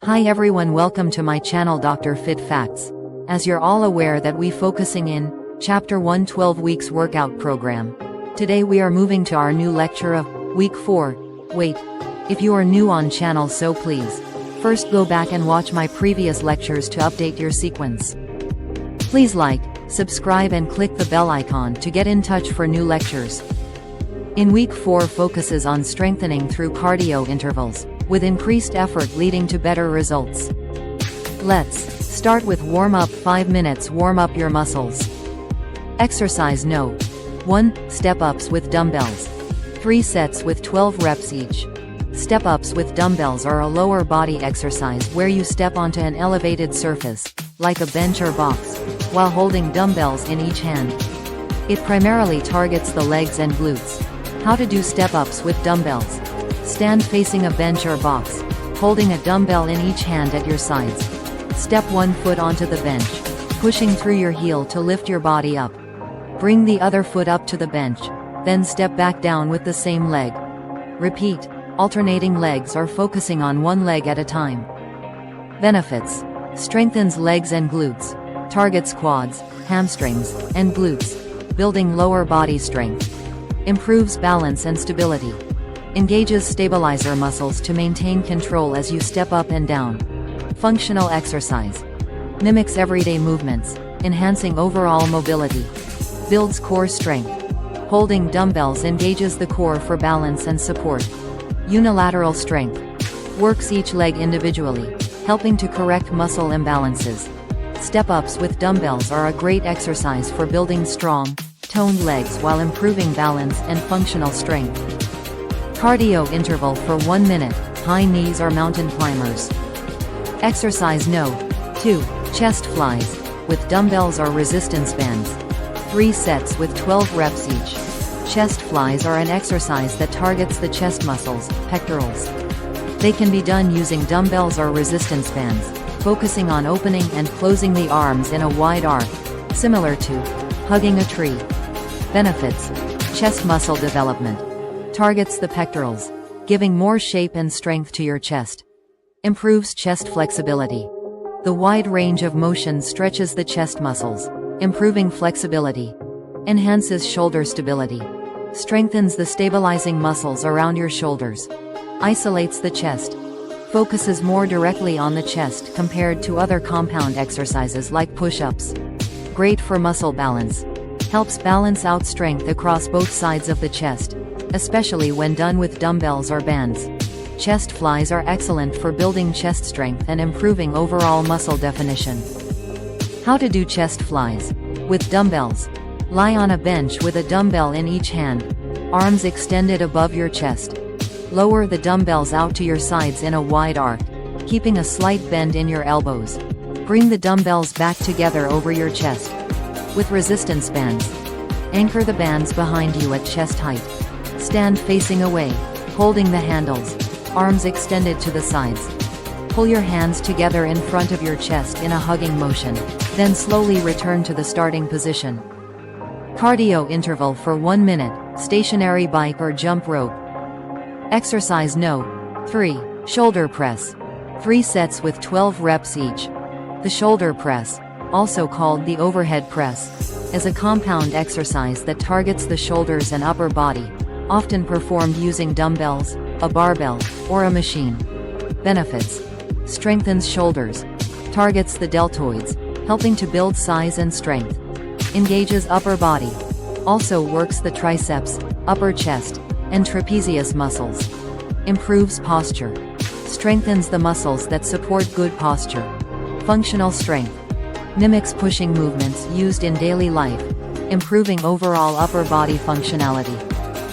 Hi everyone, welcome to my channel Dr. Fit Facts. As you're all aware that we focusing in Chapter 1 12 weeks workout program. Today we are moving to our new lecture of Week 4. Wait, if you are new on channel, so please first go back and watch my previous lectures to update your sequence. Please like, subscribe and click the bell icon to get in touch for new lectures. In Week 4 focuses on strengthening through cardio intervals, with increased effort leading to better results. Let's start with warm-up. 5 minutes warm up your muscles. Exercise No. 1. Step-ups with dumbbells. 3 sets with 12 reps each. Step-ups with dumbbells are a lower body exercise where you step onto an elevated surface, like a bench or box, while holding dumbbells in each hand. It primarily targets the legs and glutes. How to do step-ups with dumbbells. Stand facing a bench or box, holding a dumbbell in each hand at your sides. Step one foot onto the bench, pushing through your heel to lift your body up. Bring the other foot up to the bench, then step back down with the same leg. Repeat, alternating legs or focusing on one leg at a time. Benefits: strengthens legs and glutes, targets quads, hamstrings, and glutes, building lower body strength. Improves balance and stability. Engages stabilizer muscles to maintain control as you step up and down. Functional exercise. Mimics everyday movements, enhancing overall mobility. Builds core strength. Holding dumbbells engages the core for balance and support. Unilateral strength. Works each leg individually, helping to correct muscle imbalances. Step-ups with dumbbells are a great exercise for building strong, toned legs while improving balance and functional strength. Cardio interval for 1 minute, high knees or mountain climbers. Exercise No. 2. Chest flies, with dumbbells or resistance bands. 3 sets with 12 reps each. Chest flies are an exercise that targets the chest muscles, pectorals. They can be done using dumbbells or resistance bands, focusing on opening and closing the arms in a wide arc, similar to hugging a tree. Benefits: chest muscle development. Targets the pectorals, giving more shape and strength to your chest. Improves chest flexibility. The wide range of motion stretches the chest muscles, improving flexibility. Enhances shoulder stability. Strengthens the stabilizing muscles around your shoulders. Isolates the chest. Focuses more directly on the chest compared to other compound exercises like push-ups. Great for muscle balance. Helps balance out strength across both sides of the chest, especially when done with dumbbells or bands. Chest flies are excellent for building chest strength and improving overall muscle definition. How to do chest flies. With dumbbells. Lie on a bench with a dumbbell in each hand, arms extended above your chest. Lower the dumbbells out to your sides in a wide arc, keeping a slight bend in your elbows. Bring the dumbbells back together over your chest. With resistance bands. Anchor the bands behind you at chest height. Stand facing away, holding the handles, arms extended to the sides. Pull your hands together in front of your chest in a hugging motion, then slowly return to the starting position. Cardio interval for 1 minute, stationary bike or jump rope. Exercise No. 3. Shoulder press. 3 sets with 12 reps each. The shoulder press, also called the overhead press, is a compound exercise that targets the shoulders and upper body, often performed using dumbbells, a barbell, or a machine. Benefits: strengthens shoulders. Targets the deltoids, helping to build size and strength. Engages upper body. Also works the triceps, upper chest, and trapezius muscles. Improves posture. Strengthens the muscles that support good posture. Functional strength. Mimics pushing movements used in daily life, improving overall upper body functionality.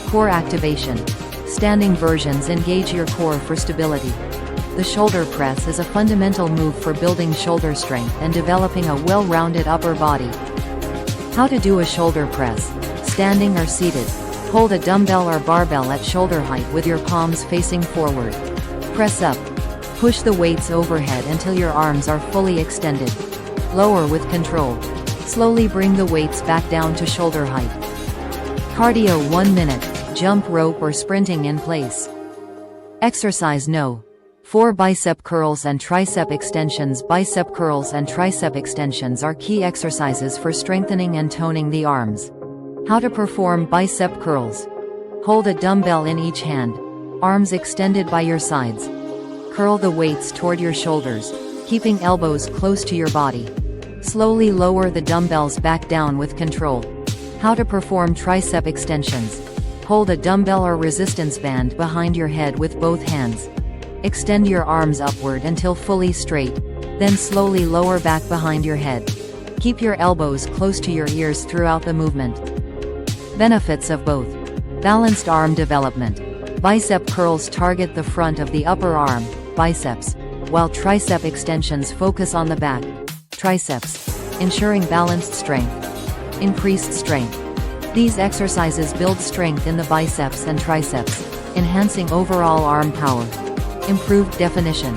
Core activation. Standing versions engage your core for stability. The shoulder press is a fundamental move for building shoulder strength and developing a well-rounded upper body. How to do a shoulder press. Standing or seated. Hold a dumbbell or barbell at shoulder height with your palms facing forward. Press up. Push the weights overhead until your arms are fully extended. Lower with control. Slowly bring the weights back down to shoulder height. Cardio 1 minute. Jump rope or sprinting in place. Exercise No. 4 Bicep curls and tricep extensions. Bicep curls and tricep extensions are key exercises for strengthening and toning the arms. How to perform bicep curls. Hold a dumbbell in each hand, arms extended by your sides. Curl the weights toward your shoulders, keeping elbows close to your body. Slowly lower the dumbbells back down with control. How to perform tricep extensions. Hold a dumbbell or resistance band behind your head with both hands. Extend your arms upward until fully straight, then slowly lower back behind your head. Keep your elbows close to your ears throughout the movement. Benefits of both. Balanced arm development. Bicep curls target the front of the upper arm, biceps, while tricep extensions focus on the back, triceps, ensuring balanced strength. Increased strength. These exercises build strength in the biceps and triceps, enhancing overall arm power. Improved definition.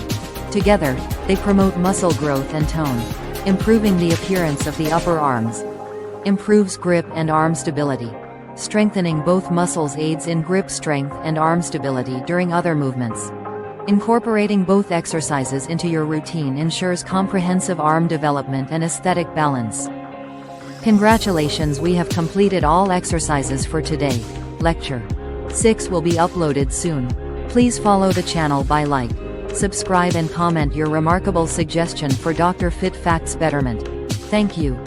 Together, they promote muscle growth and tone, improving the appearance of the upper arms. Improves grip and arm stability. Strengthening both muscles aids in grip strength and arm stability during other movements. Incorporating both exercises into your routine ensures comprehensive arm development and aesthetic balance. Congratulations, we have completed all exercises for today. Lecture 6 will be uploaded soon. Please follow the channel by like, subscribe and comment your remarkable suggestion for Dr. Fit Facts betterment. Thank you.